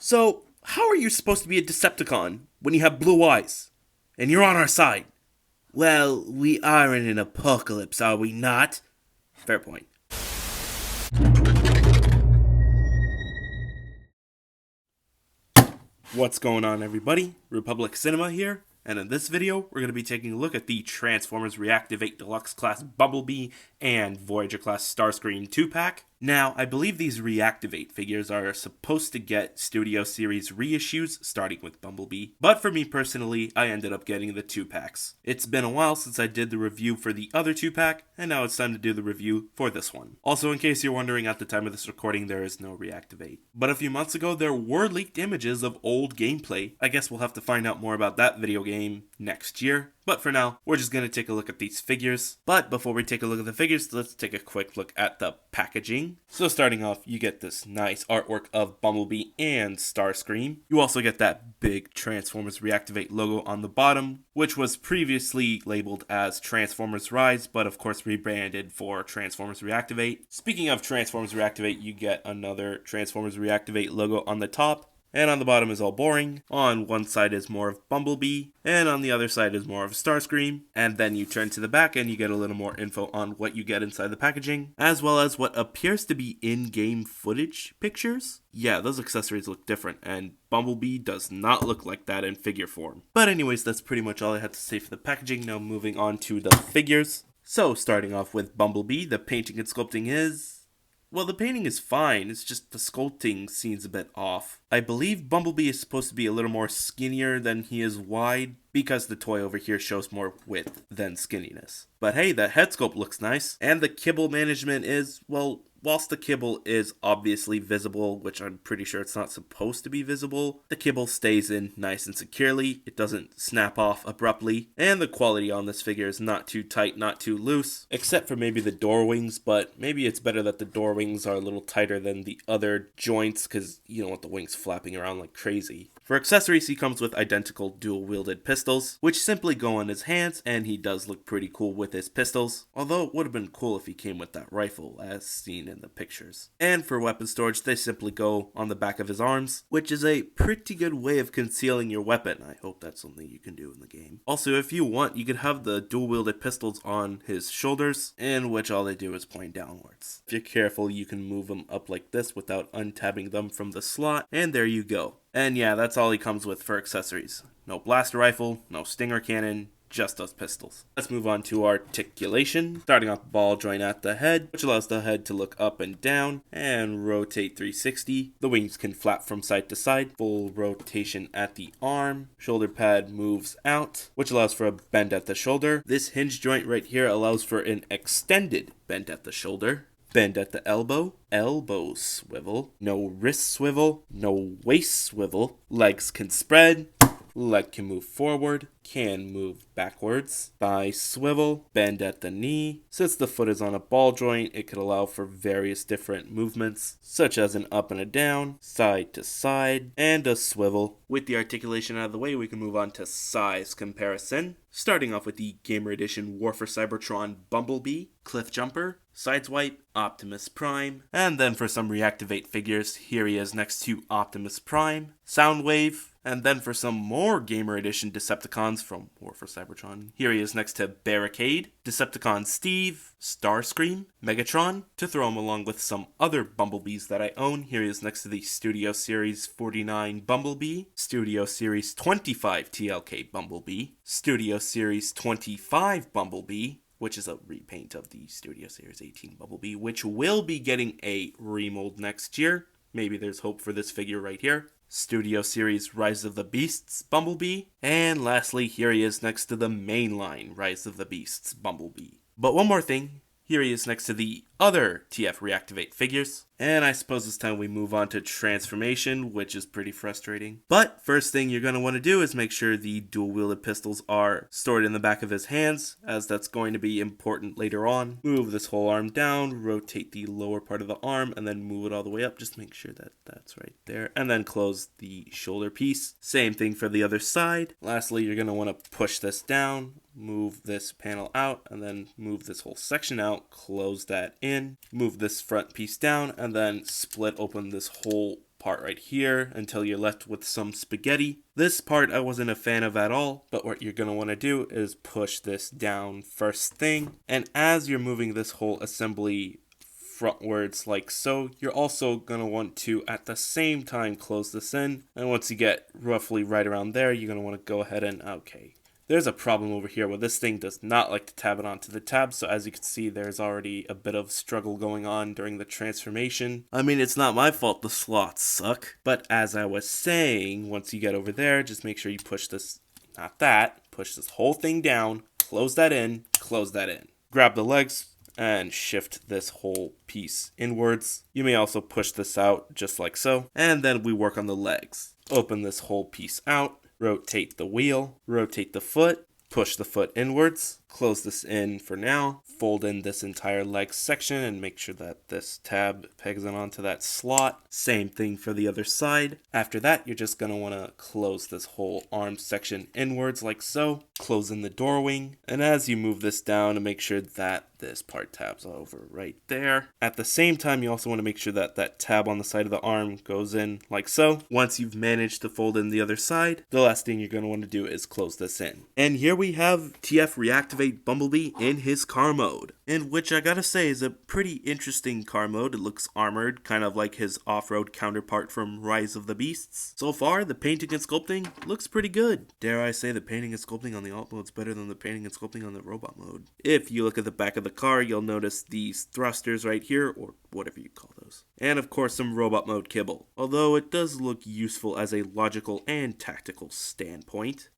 So, how are you supposed to be a Decepticon when you have blue eyes? And you're on our side? Well, we are in an apocalypse, are we not? Fair point. What's going on, everybody? Republic Cinema here, and in this video, we're going to be taking a look at the Transformers Reactivate Deluxe Class Bumblebee and Voyager Class Starscream 2-pack. Now, I believe these Reactivate figures are supposed to get Studio Series reissues, starting with Bumblebee, but for me personally, I ended up getting the 2-packs. It's been a while since I did the review for the other 2-pack, and now it's time to do the review for this one. Also, in case you're wondering, at the time of this recording, there is no Reactivate. But a few months ago, there were leaked images of old gameplay. I guess we'll have to find out more about that video game next year. But for now, we're just going to take a look at these figures. But before we take a look at the figures, let's take a quick look at the packaging. So starting off, you get this nice artwork of Bumblebee and Starscream. You also get that big Transformers Reactivate logo on the bottom, which was previously labeled as Transformers Rise, but of course rebranded for Transformers Reactivate. Speaking of Transformers Reactivate, you get another Transformers Reactivate logo on the top. And on the bottom is all boring. On one side is more of Bumblebee, and on the other side is more of Starscream. And then you turn to the back and you get a little more info on what you get inside the packaging, as well as what appears to be in-game footage pictures. Yeah, those accessories look different, and Bumblebee does not look like that in figure form. But anyways, that's pretty much all I had to say for the packaging. Now moving on to the figures. So starting off with Bumblebee, the painting and sculpting is... well, the painting is fine, it's just the sculpting seems a bit off. I believe Bumblebee is supposed to be a little more skinnier than he is wide, because the toy over here shows more width than skinniness. But hey, the head sculpt looks nice, and the kibble management is, well, whilst the kibble is obviously visible, which I'm pretty sure it's not supposed to be visible, the kibble stays in nice and securely, it doesn't snap off abruptly, and the quality on this figure is not too tight, not too loose, except for maybe the door wings, but maybe it's better that the door wings are a little tighter than the other joints, because you don't want the wings flapping around like crazy. For accessories, he comes with identical dual-wielded pistols, which simply go on his hands, and he does look pretty cool with his pistols, although it would have been cool if he came with that rifle, as seen in the pictures. And for weapon storage, they simply go on the back of his arms, which is a pretty good way of concealing your weapon. I hope that's something you can do in the game. Also, if you want, you could have the dual-wielded pistols on his shoulders, in which all they do is point downwards. If you're careful, you can move them up like this without untabbing them from the slot, and there you go. And yeah, that's all he comes with for accessories. No blaster rifle, no stinger cannon, just those pistols. Let's move on to articulation, starting off ball joint at the head, which allows the head to look up and down and rotate 360. The wings can flap from side to side, full rotation at the arm. Shoulder pad moves out, which allows for a bend at the shoulder. This hinge joint right here allows for an extended bend at the shoulder. Bend at the elbow, elbow swivel, no wrist swivel, no waist swivel, legs can spread, leg can move forward, can move backwards, thigh swivel, bend at the knee. Since the foot is on a ball joint, it could allow for various different movements, such as an up and a down, side to side, and a swivel. With the articulation out of the way, we can move on to size comparison. Starting off with the Gamer Edition War for Cybertron Bumblebee, Cliff Jumper, Sideswipe, Optimus Prime, and then for some Reactivate figures, here he is next to Optimus Prime, Soundwave, and then for some more Gamer Edition Decepticons from War for Cybertron, here he is next to Barricade, Decepticon Steve, Starscream, Megatron, to throw him along with some other Bumblebees that I own. Here he is next to the Studio Series 49 Bumblebee, Studio Series 25 TLK Bumblebee, Studio Series 25 Bumblebee, which is a repaint of the Studio Series 18 Bumblebee, which will be getting a remold next year. Maybe there's hope for this figure right here. Studio Series Rise of the Beasts Bumblebee. And lastly, here he is next to the mainline Rise of the Beasts Bumblebee. But one more thing, here he is next to the other TF Reactivate figures. And I suppose it's time we move on to transformation, which is pretty frustrating. But first thing you're going to want to do is make sure the dual-wielded pistols are stored in the back of his hands, as that's going to be important later on. Move this whole arm down, rotate the lower part of the arm, and then move it all the way up. Just make sure that that's right there. And then close the shoulder piece. Same thing for the other side. Lastly, you're going to want to push this down, move this panel out, and then move this whole section out, close that in, move this front piece down, and then split open this whole part right here until you're left with some spaghetti. This part I wasn't a fan of at all, but what you're going to want to do is push this down first thing. And as you're moving this whole assembly frontwards like so, you're also going to want to at the same time close this in. And once you get roughly right around there, you're going to want to go ahead and, okay. There's a problem over here where this thing does not like to tab it onto the tab, so as you can see, there's already a bit of struggle going on during the transformation. I mean, it's not my fault the slots suck, but as I was saying, once you get over there, just make sure you push this, not that, push this whole thing down, close that in, grab the legs, and shift this whole piece inwards. You may also push this out just like so, and then we work on the legs. Open this whole piece out. Rotate the wheel, rotate the foot, push the foot inwards, close this in for now, fold in this entire leg section and make sure that this tab pegs it onto that slot. Same thing for the other side. After that, you're just going to want to close this whole arm section inwards like so, close in the door wing, and as you move this down to make sure that this part tabs over right there. At the same time, you also want to make sure that that tab on the side of the arm goes in like so. Once you've managed to fold in the other side, the last thing you're going to want to do is close this in. And here we have TF Reactivate Bumblebee in his car mode, in which I gotta say is a pretty interesting car mode. It looks armored, kind of like his off-road counterpart from Rise of the Beasts. So far, the painting and sculpting looks pretty good. Dare I say the painting and sculpting on the alt mode is better than the painting and sculpting on the robot mode. If you look at the back of the car, you'll notice these thrusters right here, or whatever you call those. And of course some robot mode kibble, although it does look useful as a logical and tactical standpoint.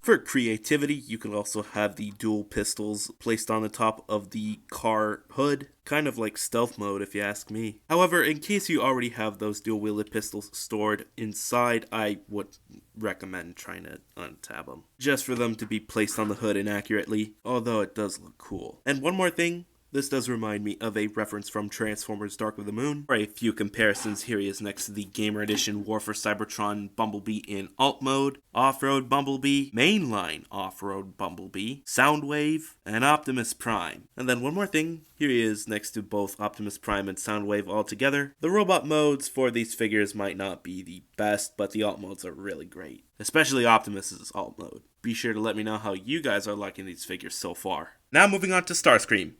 For creativity, you can also have the dual pistols placed on the top of the car hood, kind of like stealth mode if you ask me. However, in case you already have those dual-wielded pistols stored inside, I would recommend trying to untab them, just for them to be placed on the hood inaccurately, although it does look cool. And one more thing, this does remind me of a reference from Transformers Dark of the Moon. For a few comparisons, here he is next to the Gamer Edition War for Cybertron Bumblebee in alt mode, Off-Road Bumblebee, Mainline Off-Road Bumblebee, Soundwave, and Optimus Prime. And then one more thing, here he is next to both Optimus Prime and Soundwave all together. The robot modes for these figures might not be the best, but the alt modes are really great, especially Optimus's alt mode. Be sure to let me know how you guys are liking these figures so far. Now moving on to Starscream.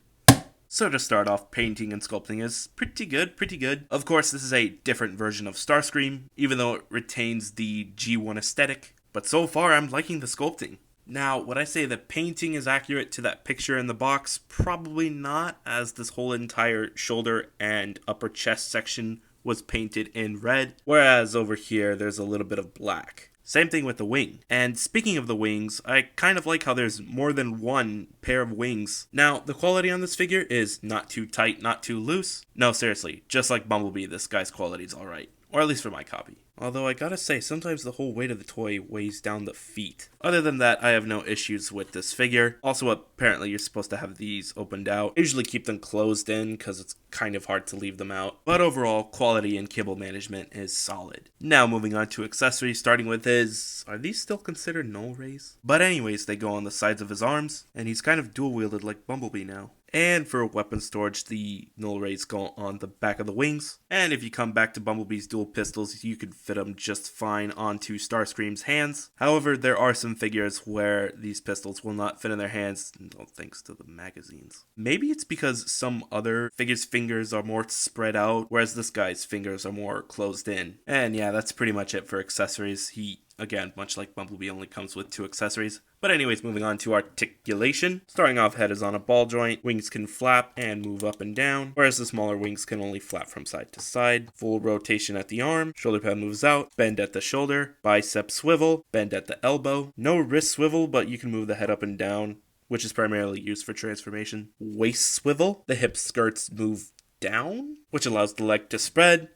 So to start off, painting and sculpting is pretty good. Of course, this is a different version of Starscream, even though it retains the G1 aesthetic. But so far, I'm liking the sculpting. Now, would I say the painting is accurate to that picture in the box? Probably not, as this whole entire shoulder and upper chest section was painted in red, whereas over here, there's a little bit of black. Same thing with the wing. And speaking of the wings, I kind of like how there's more than one pair of wings. Now, the quality on this figure is not too tight, not too loose. No, seriously, just like Bumblebee, this guy's quality is alright. Or at least for my copy. Although I gotta say, sometimes the whole weight of the toy weighs down the feet. Other than that, I have no issues with this figure. Also, apparently you're supposed to have these opened out. I usually keep them closed in because it's kind of hard to leave them out. But overall, quality and kibble management is solid. Now moving on to accessories, starting with his... Are these still considered null rays? But anyways, they go on the sides of his arms, and he's kind of dual-wielded like Bumblebee now. And for weapon storage, the null rays go on the back of the wings. And if you come back to Bumblebee's dual pistols, you could fit them just fine onto Starscream's hands. However, there are some figures where these pistols will not fit in their hands, thanks to the magazines. Maybe it's because some other figures' fingers are more spread out, whereas this guy's fingers are more closed in. And yeah, that's pretty much it for accessories. He, again, much like Bumblebee, only comes with 2 accessories. But anyways, moving on to articulation. Starting off, head is on a ball joint, wings can flap and move up and down, whereas the smaller wings can only flap from side to side. Full rotation at the arm, shoulder pad moves out, bend at the shoulder, bicep swivel, bend at the elbow. No wrist swivel, but you can move the head up and down, which is primarily used for transformation. Waist swivel, the hip skirts move down, which allows the leg to spread.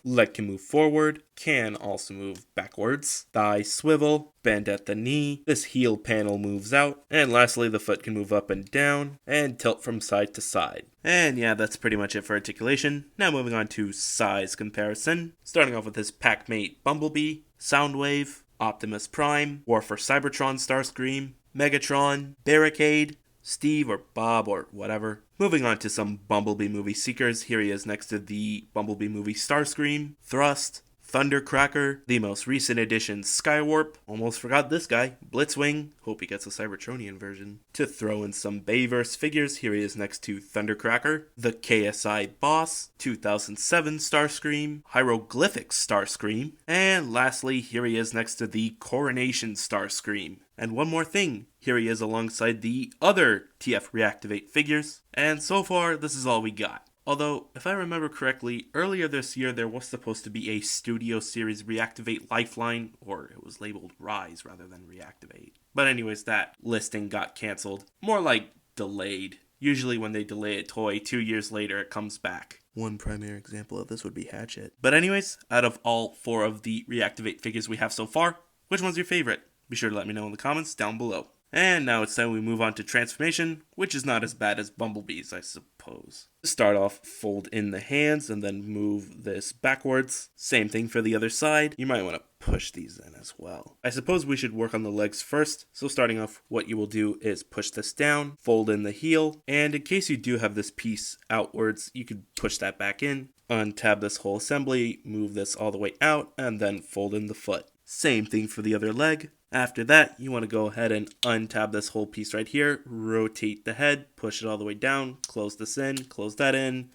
Leg can move forward, can also move backwards. Thigh swivel, bend at the knee. This heel panel moves out. And lastly, the foot can move up and down and tilt from side to side. And yeah, that's pretty much it for articulation. Now moving on to size comparison. Starting off with his packmate Bumblebee, Soundwave, Optimus Prime, War for Cybertron Starscream, Megatron, Barricade, Steve or Bob or whatever. Moving on to some Bumblebee movie seekers. Here he is next to the Bumblebee movie Starscream, Thrust, Thundercracker, the most recent edition Skywarp, almost forgot this guy, Blitzwing, hope he gets a Cybertronian version. To throw in some Bayverse figures, here he is next to Thundercracker, the KSI Boss, 2007 Starscream, Hieroglyphic Starscream, and lastly, here he is next to the Coronation Starscream. And one more thing, here he is alongside the other TF Reactivate figures, and so far, this is all we got. Although, if I remember correctly, earlier this year there was supposed to be a Studio Series Reactivate Lifeline, or it was labeled Rise rather than Reactivate. But anyways, that listing got cancelled. More like delayed. Usually when they delay a toy, 2 years later it comes back. One primary example of this would be Hatchet. But anyways, out of all 4 of the Reactivate figures we have so far, which one's your favorite? Be sure to let me know in the comments down below. And now it's time we move on to transformation, which is not as bad as Bumblebee's, I suppose. To start off, fold in the hands and then move this backwards. Same thing for the other side. You might want to push these in as well. I suppose we should work on the legs first. So starting off, what you will do is push this down, fold in the heel, and in case you do have this piece outwards, you could push that back in, untab this whole assembly, move this all the way out, and then fold in the foot. Same thing for the other leg. After that, you want to go ahead and untab this whole piece right here, rotate the head, push it all the way down, close this in, close that in,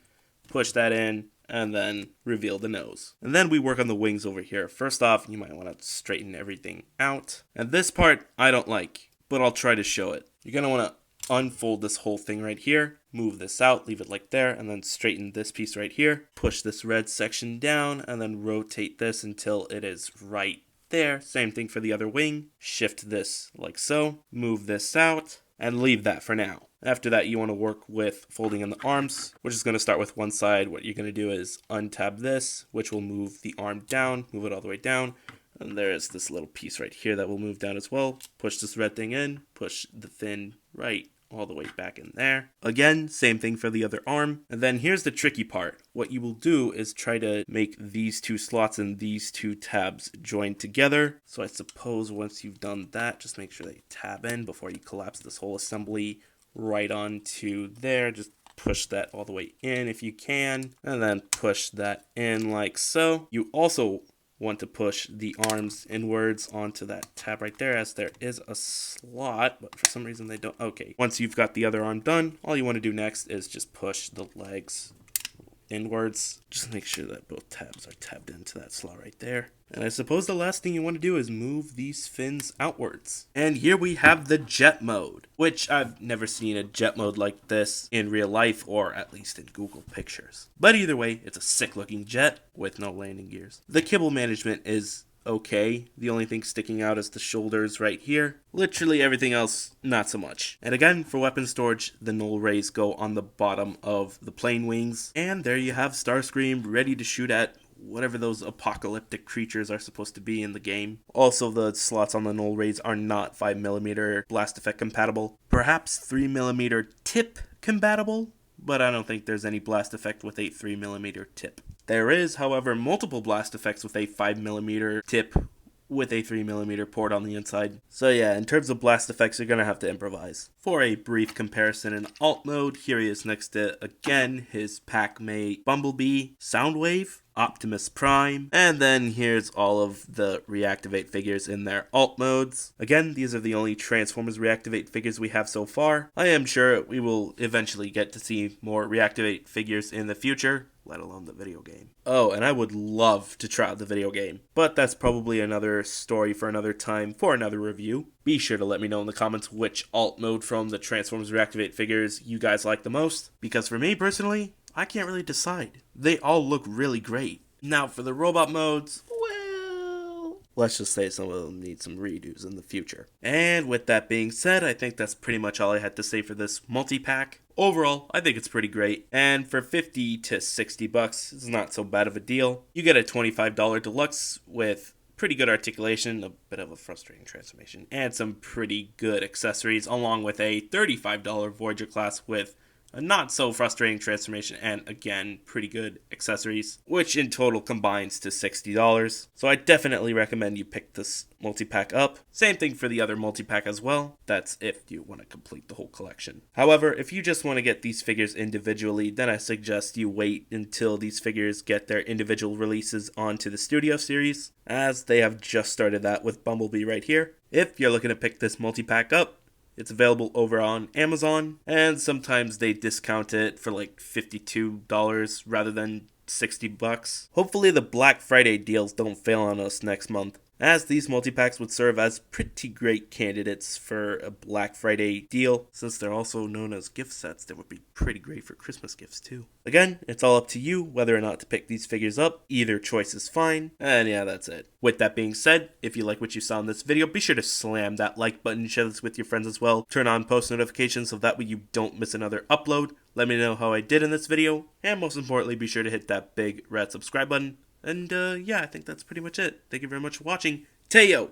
push that in, and then reveal the nose. And then we work on the wings over here. First off, you might want to straighten everything out. And this part, I don't like, but I'll try to show it. You're going to want to unfold this whole thing right here, move this out, leave it like there, and then straighten this piece right here. Push this red section down, and then rotate this until it is right there. Same thing for the other wing. Shift this like so, move this out, and leave that for now. After that, you want to work with folding in the arms, which is going to start with one side. What you're going to do is untab this, which will move the arm down, move it all the way down, and there's this little piece right here that will move down as well. Push this red thing in, push the fin right all the way back in there. Again, same thing for the other arm. And then here's the tricky part. What you will do is try to make these 2 slots and these 2 tabs join together. So I suppose once you've done that, just make sure that you tab in before you collapse this whole assembly right onto there. Just push that all the way in if you can, and then push that in like so. You also want to push the arms inwards onto that tab right there, as there is a slot, but for some reason they don't. Okay, once you've got the other arm done, all you want to do next is just push the legs inwards. Just make sure that both tabs are tabbed into that slot right there. And I suppose the last thing you want to do is move these fins outwards. And here we have the jet mode, which I've never seen a jet mode like this in real life, or at least in Google Pictures. But either way, it's a sick looking jet with no landing gears. The kibble management is okay. The only thing sticking out is the shoulders right here. Literally everything else, not so much. And again, for weapon storage, the null rays go on the bottom of the plane wings. And there you have Starscream ready to shoot at whatever those apocalyptic creatures are supposed to be in the game. Also, the slots on the null rays are not 5mm blast effect compatible. Perhaps 3mm tip compatible, but I don't think there's any blast effect with a 3mm tip. There is, however, multiple blast effects with a 5mm tip with a 3mm port on the inside. So yeah, in terms of blast effects, you're going to have to improvise. For a brief comparison in alt mode, here he is next to, again, his pack-mate Bumblebee, Soundwave, Optimus Prime, and then here's all of the Reactivate figures in their alt modes. Again, these are the only Transformers Reactivate figures we have so far. I am sure we will eventually get to see more Reactivate figures in the future, let alone the video game. Oh, and I would love to try out the video game, but that's probably another story for another time, for another review. Be sure to let me know in the comments which alt mode from the Transformers Reactivate figures you guys like the most, because for me personally, I can't really decide. They all look really great. Now for the robot modes, well, let's just say some of them need some redos in the future. And with that being said, I think that's pretty much all I had to say for this multi-pack. Overall, I think it's pretty great, and for 50 to 60 bucks, it's not so bad of a deal. You get a $25 deluxe with pretty good articulation, a bit of a frustrating transformation, and some pretty good accessories, along with a $35 Voyager class with a not so frustrating transformation, and again, pretty good accessories, which in total combines to $60. So I definitely recommend you pick this multi-pack up. Same thing for the other multi-pack as well. That's if you want to complete the whole collection. However, if you just want to get these figures individually, then I suggest you wait until these figures get their individual releases onto the Studio Series, as they have just started that with Bumblebee right here. If you're looking to pick this multi-pack up, it's available over on Amazon, and sometimes they discount it for like $52 rather than $60. Hopefully the Black Friday deals don't fail on us next month, as these multi-packs would serve as pretty great candidates for a Black Friday deal. Since they're also known as gift sets, they would be pretty great for Christmas gifts too. Again, it's all up to you whether or not to pick these figures up. Either choice is fine, and yeah, that's it. With that being said, if you like what you saw in this video, be sure to slam that like button, share this with your friends as well, turn on post notifications so that way you don't miss another upload. Let me know how I did in this video, and most importantly, be sure to hit that big red subscribe button. And yeah, I think that's pretty much it. Thank you very much for watching. Teo!